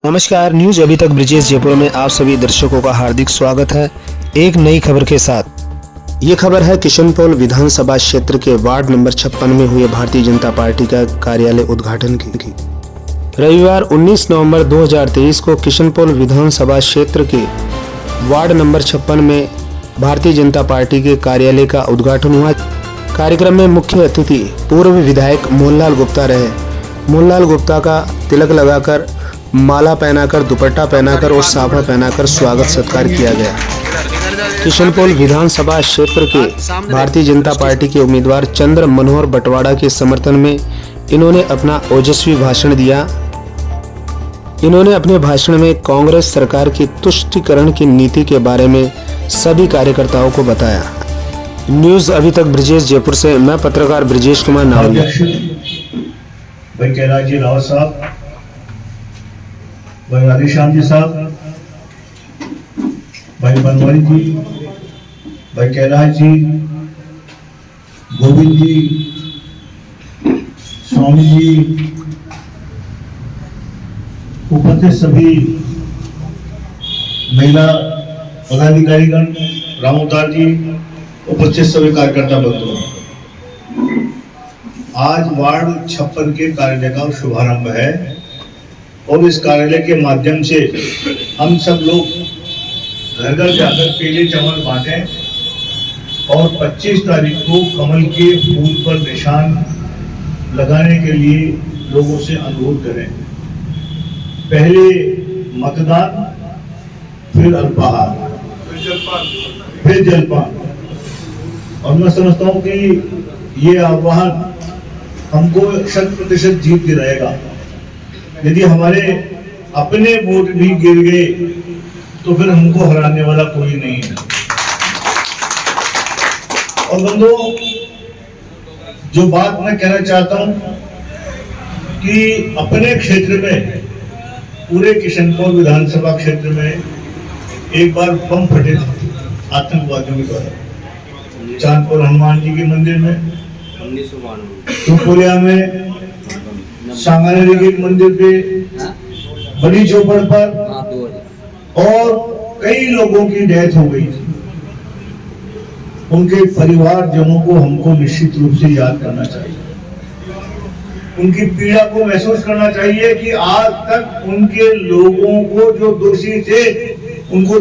नमस्कार, न्यूज अभी तक ब्रिजेश जयपुर में आप सभी दर्शकों का हार्दिक स्वागत है। एक नई खबर के साथ ये खबर है किशनपोल विधानसभा क्षेत्र के वार्ड नंबर 56 में हुए भारतीय जनता पार्टी का कार्यालय उद्घाटन की। रविवार 19 नवंबर 2023 को किशनपोल विधानसभा क्षेत्र के वार्ड नंबर 56 में भारतीय जनता पार्टी के कार्यालय का उद्घाटन हुआ। कार्यक्रम में मुख्य अतिथि पूर्व विधायक मोहनलाल गुप्ता रहे। मोहनलाल गुप्ता का तिलक लगाकर, माला पहनाकर, दुपट्टा पहनाकर और साफा पहनाकर स्वागत सत्कार किया गया। किशनपोल विधानसभा क्षेत्र के भारतीय जनता पार्टी के उम्मीदवार चंद्र मनोहर बटवाड़ा के समर्थन में इन्होंने अपना ओजस्वी भाषण दिया। इन्होंने अपने भाषण में कांग्रेस सरकार की तुष्टीकरण की नीति के बारे में सभी कार्यकर्ताओं को बताया। न्यूज अभी तक ब्रिजेश जयपुर से मैं पत्रकार ब्रिजेश कुमार नावलिया। भाई कैलाश जी रावत साहब, भाई राधेश्याम जी साहब, भाई बनवारी जी, भाई कैलाश जी, गोविंद जी, स्वामी जी, उपस्थित सभी महिला पदाधिकारीगण, रामोदार जी, उपस्थित सभी कार्यकर्ता बंधुओं, आज वार्ड 56 के कार्यालय का शुभारंभ है और इस कार्यालय के माध्यम से हम सब लोग घर घर जाकर पीले चावल बांटें और 25 तारीख को कमल के फूल पर निशान लगाने के लिए लोगों से अनुरोध करें। पहले मतदान, फिर अल्पाहार, फिर जलपान। और मैं समझता हूँ कि ये आह्वान हमको 100% जीत दिलाएगा। यदि हमारे अपने वोट भी गिर गए तो फिर हमको हराने वाला कोई नहीं है। और बंधुओं, जो बात मैं कहना चाहता हूं कि अपने क्षेत्र में, पूरे किशनपोल विधानसभा क्षेत्र में एक बार बम फटे आतंकवादियों के द्वारा चांदपुर हनुमान जी के मंदिर में, सुपुरिया में, सांगानेरी के मंदिर पे, बड़ी चौपड़ पर, और कई लोगों की डेथ हो गई। उनके परिवारजनों को हमको निश्चित रूप से याद करना चाहिए। उनकी पीड़ा को महसूस करना चाहिए कि आज तक उनके लोगों को, जो दोषी थे, उनको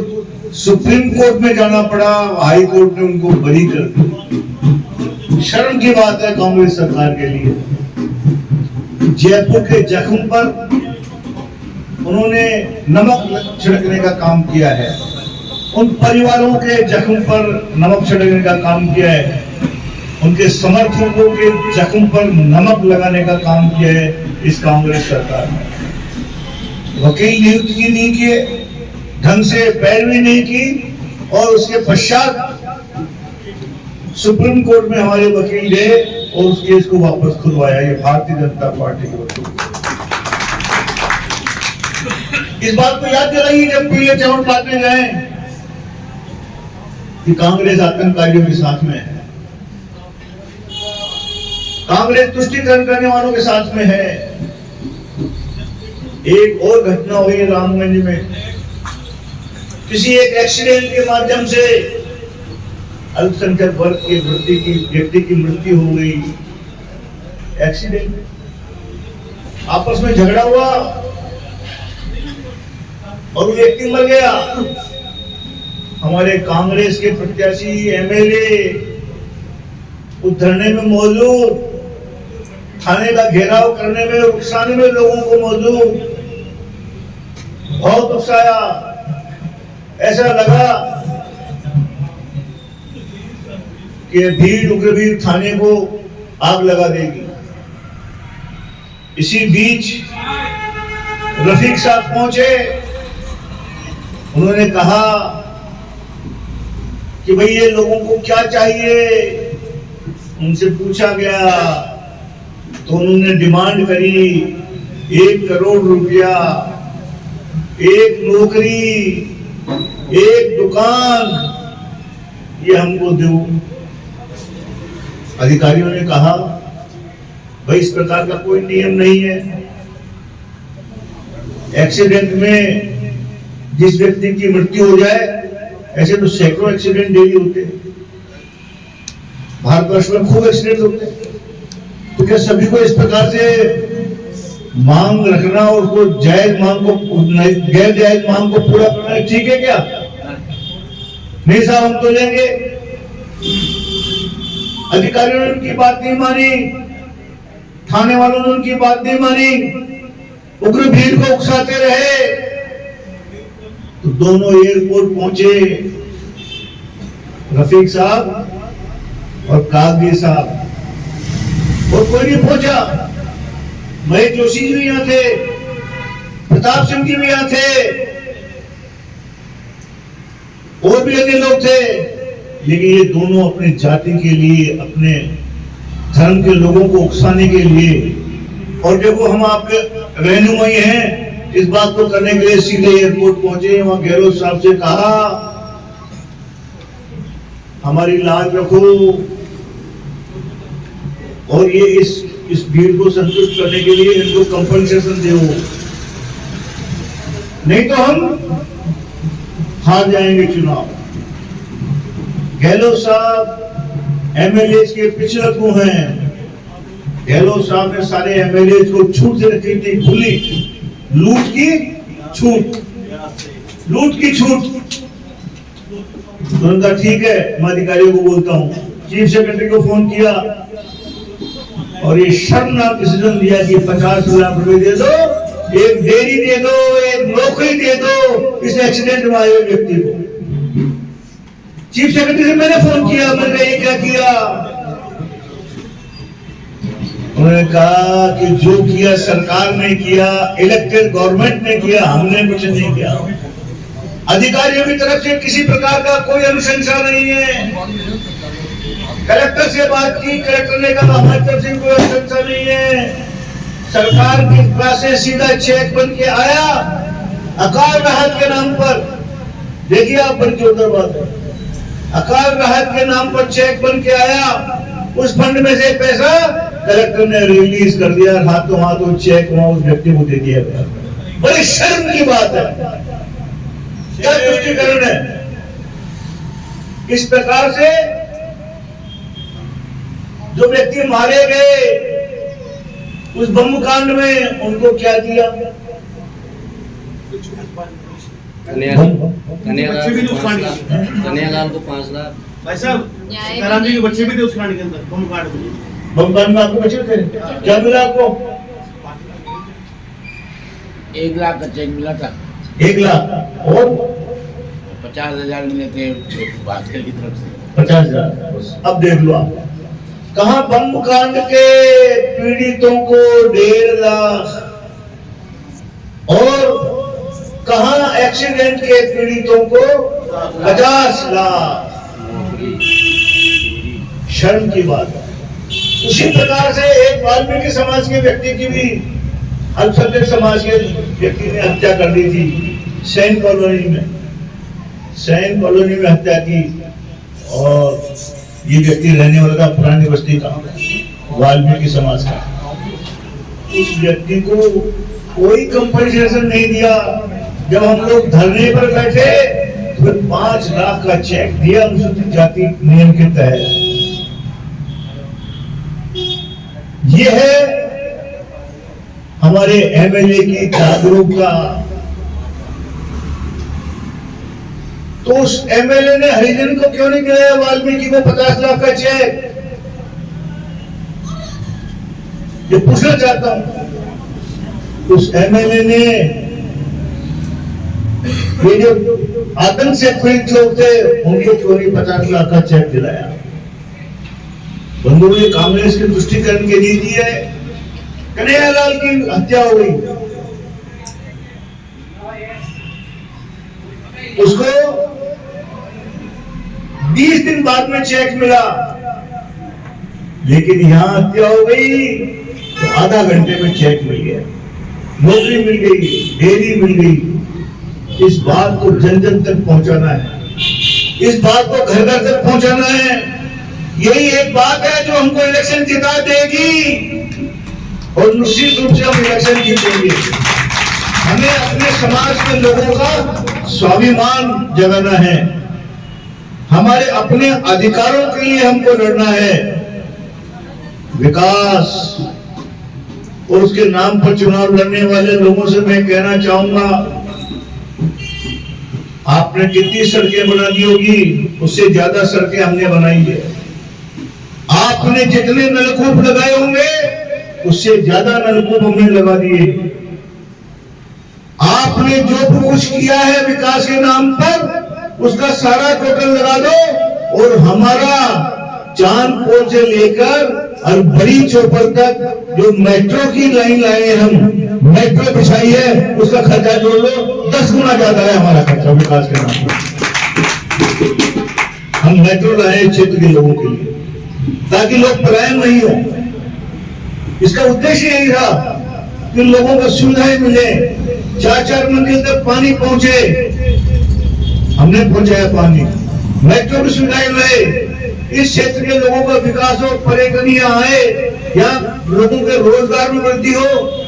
सुप्रीम कोर्ट में जाना पड़ा, हाई कोर्ट ने उनको बरी कर दिया। शर्म की बात है कांग्रेस सरकार के लिए। जयपुर के जख्म पर उन्होंने नमक छिड़कने का काम किया है, उन परिवारों के जख्म पर नमक छिड़कने का काम किया है, उनके समर्थकों के जख्म पर नमक लगाने का काम किया है इस कांग्रेस सरकार ने। वकील नियुक्त की नहीं किए, ढंग से पैरवी नहीं की, और उसके पश्चात सुप्रीम कोर्ट में हमारे वकील गए और उस केस को वापस खुलवाया। ये भारतीय जनता पार्टी के वकील। इस बात को याद दिलाइए जब पीले चावल बांटने जाए कि कांग्रेस आतंकवादियों के साथ में है, कांग्रेस तुष्टीकरण करने वालों के साथ में है। एक और घटना हुई रामगंज में, किसी एक एक्सीडेंट के माध्यम से अल्पसंख्यक वर्ग के व्यक्ति की मृत्यु हो गई। एक्सीडेंट, आपस में झगड़ा हुआ और वो व्यक्ति मर गया। हमारे कांग्रेस के प्रत्याशी एमएलए उस धरने में मौजूद, थाने का घेराव करने में, उकसाने में लोगों को मौजूद, बहुत उकसाया। ऐसा लगा कि भीड़ उग्रवीर थाने को आग लगा देगी। इसी बीच रफीक साहब पहुंचे। उन्होंने कहा कि भाई ये लोगों को क्या चाहिए। उनसे पूछा गया तो उन्होंने डिमांड करी 1 करोड़ रुपया, 1 नौकरी, 1 दुकान, ये हमको दो। अधिकारियों ने कहा भाई इस प्रकार का कोई नियम नहीं है, एक्सीडेंट में जिस व्यक्ति की मृत्यु हो जाए, ऐसे तो सैकड़ों एक्सीडेंट डेली होते हैं भारतवर्ष में, खूब एक्सीडेंट होते हैं। तो क्या सभी को इस प्रकार से मांग रखना और उसको जायज मांग को, गैर जायज मांग को पूरा करना ठीक है क्या? नहीं साहब, हम तो लेंगे। अधिकारियों ने उनकी बात नहीं मानी, थाने वालों ने उनकी बात नहीं मानी, उग्र भीड़ को उकसाते रहे। तो दोनों एयरपोर्ट पहुंचे, रफीक साहब और कागजी साहब, और कोई नहीं पहुंचा। महेश जोशी जी भी यहाँ थे, प्रताप सिंह जी भी यहाँ थे, और भी अन्य लोग थे, लेकिन ये दोनों अपनी जाति के लिए, अपने धर्म के लोगों को उकसाने के लिए, और देखो हम आपके रहनुमाई हैं, इस बात को करने के लिए सीधे एयरपोर्ट पहुंचे। वहां गहलोत साहब से कहा, हमारी लाज रखो, और ये इस भीड़ को संतुष्ट करने के लिए इनको कंपनसेशन दो, नहीं तो हम हार जाएंगे चुनाव। गहलोत साहब एमएलए के पिछलकू हैं। गहलोत साहब ने सारे एमएलए को छूट दे रखी थी, खुली लूट की छूट, लूट की छूट। तो उनका ठीक है, मैं अधिकारियों को बोलता हूं, चीफ सेक्रेटरी को फोन किया और ये शर्मनाक डिसीजन दिया कि 50 लाख रुपए दे दो, एक डेयरी दे दो, एक नौकरी दे दो इस एक्सीडेंट में आए हुए व्यक्ति को। चीफ सेक्रेटरी से मैंने फोन किया, मैंने ये क्या किया? उन्होंने कहा कि जो किया सरकार ने किया, इलेक्टेड गवर्नमेंट ने किया, हमने कुछ नहीं किया। अधिकारियों की तरफ से किसी प्रकार का कोई अनुशंसा नहीं है। कलेक्टर से बात की, कलेक्टर ने कहा हमारी तरफ से कोई अनुशंसा नहीं है। सरकार के पास से सीधा चेक बन के आया अकाल राहत के नाम पर। देखिए आप, बड़ी जोरदार बात है, अकाल राहत के नाम पर चेक बन के आया, उस फंड में से पैसा कलेक्टर ने रिलीज कर दिया, हाथों हाथों चेक वहां उस व्यक्ति को दे दिया गया। बड़ी शर्म की बात है, क्या तुष्टिकरण है। इस प्रकार से जो व्यक्ति मारे गए उस बम कांड में, उनको क्या दिया? कन्हैयालाल को 5 लाख। भाई साहब, सीताराम जी के बच्चे भी थे उस कांड के अंदर, बम कांड में। बम कांड में आपके बच्चे थे, क्या मिला आपको? 1 लाख का चेक मिला था। 1 लाख और 50,000 मिले थे भास्कर की तरफ से। 50,000। अब देख लो आप, कहां बम कांड के पीड़ितों को 1.5 लाख और कहां एक्सीडेंट के पीड़ितों को 50 लाख। शर्म की बात है। उसी प्रकार से एक वाल्मीकि समाज के व्यक्ति की भी अल्पसंख्यक समाज के व्यक्ति ने हत्या कर दी थी सैन कॉलोनी में। सैन कॉलोनी में हत्या की, और ये व्यक्ति रहने वाला था पुरानी बस्ती का, वाल्मीकि समाज का। उस व्यक्ति को कोई कंपनसेशन नहीं दिया। जब हम लोग धरने पर बैठे तो 5 लाख का चेक दिया अनुसूचित जाति नियम के तहत। ये है हमारे एमएलए की जागरूकता। तो उस एमएलए ने हरिजन को क्यों नहीं दिया वाल्मीकि को 50 लाख का चेक? ये पूछना चाहता हूं, उस एमएलए ने ये जो आतंक से पीड़ित लोग थे उनको क्यों नहीं 50 लाख का चेक दिलाया? बंधुओं ने कांग्रेस के तुष्टिकरण के लिए दी है। कन्हैयालाल की हत्या हो गई, उसको 20 दिन बाद में चेक मिला, लेकिन यहां हत्या हो गई तो आधा घंटे में चेक मिल गया, नौकरी मिल गई, डेयरी मिल गई। इस बात को जन जन तक पहुंचाना है, इस बात को घर घर तक पहुंचाना है। यही एक बात है जो हमको इलेक्शन जिता देगी, और निश्चित रूप से हम इलेक्शन जीतेंगे। हमें अपने समाज के लोगों का स्वाभिमान जगाना है, हमारे अपने अधिकारों के लिए हमको लड़ना है। विकास और उसके नाम पर चुनाव लड़ने वाले लोगों से मैं कहना चाहूंगा, आपने कितनी सड़कें बना दी होगी, उससे ज्यादा सड़कें हमने बनाई है। आपने जितने नलकूप लगाए होंगे, उससे ज्यादा नलकूप हमने लगा दिए। आपने जो कुछ किया है विकास के नाम पर, उसका सारा टोटल लगा दो और हमारा चांदपुर से लेकर और बड़ी चौपर तक जो मेट्रो की लाइन लाए हम, मेट्रो बिछाई है, उसका खर्चा जोड़ लो, 10 गुना ज्यादा है हमारा खर्चा विकास के नाम पर। हम मेट्रो लाए क्षेत्र के लोगों के लिए ताकि लोग पलायन नहीं हो। इसका उद्देश्य यही था कि लोगों को सुविधाएं मिले, 4-4 मंजिल तक पानी पहुंचे। हमने पहुंचाया पानी, मेट्रो की सुविधाएं लाए, इस क्षेत्र के लोगों का विकास हो, पर्यटन यहाँ आए, यहाँ लोगों के रोजगार में वृद्धि हो,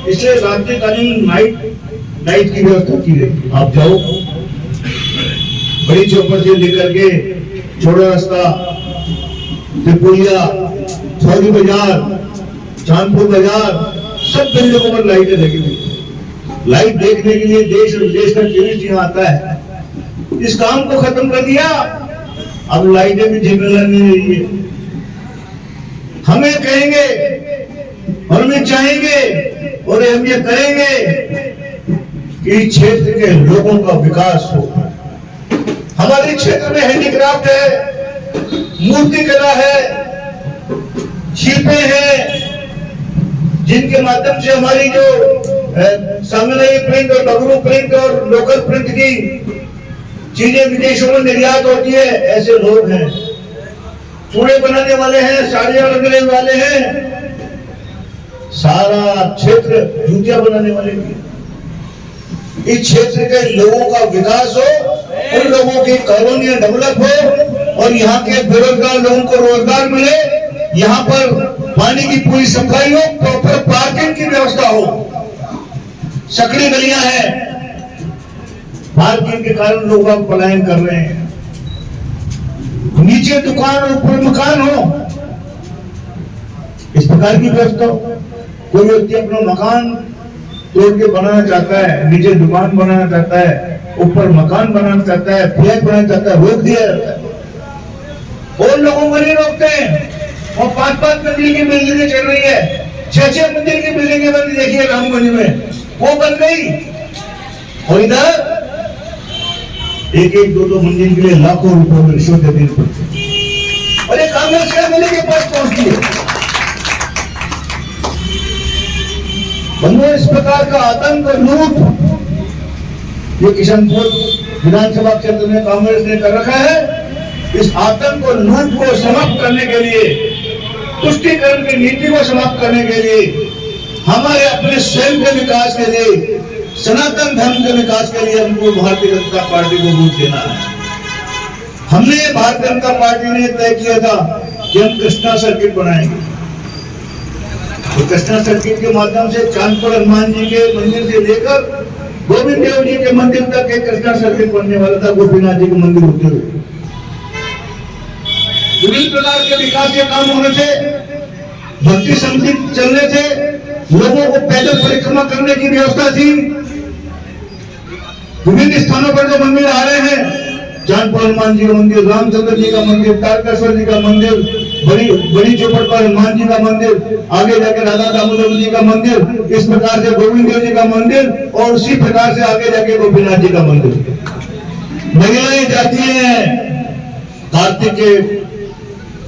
इसलिए रात्रिकालीन नाइट की व्यवस्था की गई। आप जाओ बड़ी चौपर से लेकर के छोड़ा रास्ता, त्रिपुरिया, चौरी बाजार, चांदपुर बाजार, सब बिल्डिंगों पर लाइटें लगी हुई। लाइट देखने के लिए देश और विदेश का टूरिस्ट यहाँ आता है। इस काम को खत्म कर दिया, अब लाइटें भी झिलमिला नहीं रही है। हमें कहेंगे और हमें चाहेंगे और हम ये करेंगे कि क्षेत्र के लोगों का विकास हो। हमारे क्षेत्र में हैंडीक्राफ्ट है, मूर्ति कला है, शिल्पें हैं, जिनके माध्यम से हमारी जो सामने प्रिंट और बगरू प्रिंट और लोकल प्रिंट की चीजें विदेशों में निर्यात होती है, ऐसे लोग हैं। चूड़े बनाने वाले हैं, साड़ियां बनाने वाले हैं, सारा क्षेत्र जूतियां बनाने वाले भी। इस क्षेत्र के लोगों का विकास हो, उन लोगों की कॉलोनियां डेवलप हो और यहाँ के बेरोजगार लोगों को रोजगार मिले, यहाँ पर पानी की पूरी सप्लाई हो, प्रॉपर पार्किंग की व्यवस्था हो। सकड़ी गलियां हैं, पार्किंग के कारण लोग अब पलायन कर रहे हैं। नीचे दुकान और ऊपर मकान हो, इस प्रकार की व्यवस्था हो। कोई व्यक्ति अपना मकान तोड़ के बनाना चाहता है, नीचे दुकान बनाना चाहता है, ऊपर मकान बनाना चाहता है, फ्लैट बनाना चाहता है, रोक दिया जाता है। और लोगों को नहीं रोकते हैं। और 5-5 मंजिल की बिल्डिंगें चल रही है, 6-6 मंजिल की बिल्डिंगें बनी, देखिए रामगंज में वो बन गई। और इधर 1-1, 2-2 मंजिल के लिए लाखों रुपयों में रिश्वत देनी पड़ती है। और ये कांग्रेस के एमएलए के पास पहुंचती है। बंधुओं, इस प्रकार का आतंक और लूट ये किशनपुर विधानसभा क्षेत्र में कांग्रेस ने कर रखा है। इस आतंक और लूट को समाप्त करने के लिए, तुष्टीकरण की नीति को समाप्त करने के लिए, हमारे अपने स्वयं के विकास के लिए, सनातन धर्म के विकास के लिए हमको भारतीय जनता पार्टी को वोट देना है। हमने भारतीय जनता पार्टी ने तय किया था कि हम कृष्णा सर्किट बनाएंगे। तो कृष्णा सर्किट के माध्यम से चांदपुर हनुमान जी के मंदिर से लेकर गोविंद देव जी के मंदिर तक एक कृष्णा सर्किट बनने वाला था, गोपीनाथ जी के मंदिर होते हुए। विभिन्न प्रकार के विकास के काम होने थे, भक्ति संगीत चलने थे, लोगों को पैदल परिक्रमा करने की व्यवस्था थी। विभिन्न स्थानों पर जो मंदिर आ रहे हैं, चांदपुर हनुमान जी का मंदिर, रामचंद्र जी का मंदिर, तारकेश्वर जी का मंदिर, बड़ी चौपट पर हनुमान जी का मंदिर, आगे जाके राधा दामोदर जी का मंदिर, इस प्रकार से गोविंद देव जी का मंदिर और उसी प्रकार से आगे जाके गोपीनाथ जी का मंदिर। महिलाएं जाती हैं कार्तिक के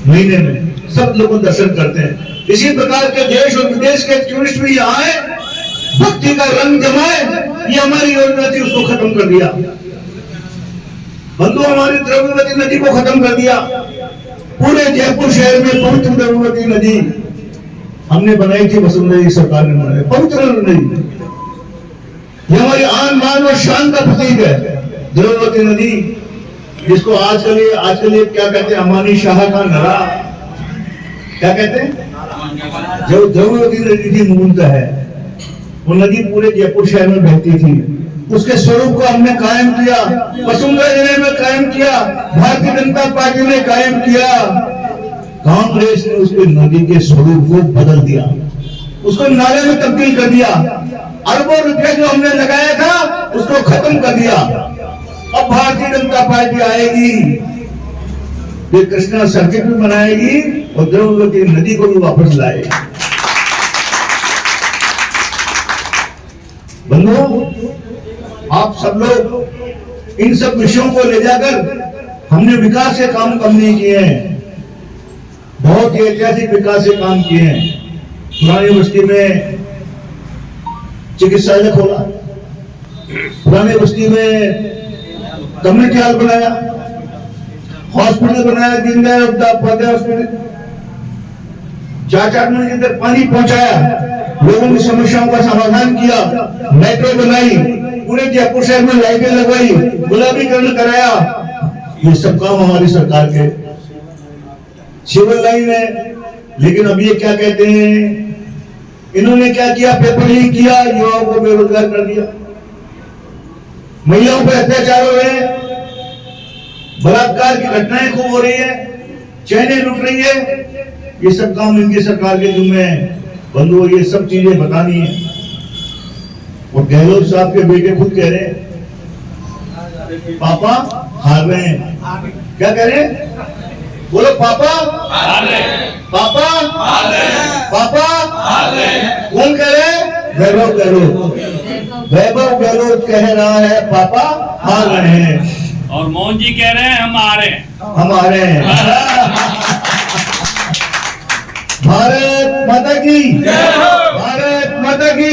महीने में, सब लोग दर्शन करते हैं। इसी प्रकार के देश और विदेश के टूरिस्ट भी यहाँ आए, भक्ति का रंग जमाए, ये हमारी योजना थी, उसको खत्म कर दिया। बंधु, हमारी द्रव्यवती नदी को खत्म कर दिया। पूरे जयपुर शहर में पवित्र द्रव्यवती नदी हमने बनाई थी, वसुंधरा जी सरकार ने बनाई, पवित्र नदी। ये हमारी आन बान और शान का प्रतीक है, द्रव्यवती नदी, जिसको आजकल क्या कहते हैं, अमानी शाह का नरा, क्या कहते हैं, जो द्रव्यवती नदी थी मूलतः है, वो नदी पूरे जयपुर शहर में बहती थी, उसके स्वरूप को हमने कायम किया, वसुंधरा जिले में कायम किया, भारतीय जनता पार्टी ने कायम किया। कांग्रेस ने उसके नदी के स्वरूप को बदल दिया, उसको नाले में तब्दील कर दिया, अरबों रुपए जो हमने लगाया था उसको खत्म कर दिया। अब भारतीय जनता पार्टी आएगी, ये कृष्णा सर्किट भी बनाएगी और द्रव्यवती नदी को भी वापस लाएगी। बंधुओं, आप सब लोग इन सब विषयों को ले जाकर हमने विकास के काम कम नहीं किए हैं, बहुत ही ऐतिहासिक विकास के काम किए हैं। पुरानी बस्ती में चिकित्सालय खोला, पुरानी बस्ती में कम्युनिटी हॉल बनाया, हॉस्पिटल बनाया, दीनदयाल उपाध्याय हॉस्पिटल, 4-4 महीने के अंदर पानी पहुंचाया, लोगों की समस्याओं का समाधान किया, मेट्रो बनाई, पूरे जयपुर शहर में लाइटें लगवाई, गुलाबीकरण कराया। ये सब काम हमारी सरकार के। सिविल लाइन है, लेकिन अब ये क्या कहते हैं, इन्होंने क्या किया, पेपर लीक किया, युवाओं को बेरोजगार कर दिया, महिलाओं पर अत्याचार हो रहे हैं, बलात्कार की घटनाएं खूब हो रही है, चैनें लुट रही है। ये सब काम इनकी सरकार के जिम्मे है। बंधुओं, ये सब चीजें बतानी है। और गहलोत साहब के बेटे खुद कह रहे हैं पापा हार रहे हैं। क्या कह रहे हैं? बोलो पापा हार रहे हैं, पापा हार रहे हैं, पापा हार रहे हैं। कौन कह रहे हैं? वैभव गहलोत। वैभव गहलोत कह रहा है पापा हार रहे हैं, और मोहन जी कह रहे हैं हम आ रहे हैं, हम आ रहे हैं। भारत माता की, भारत माता की।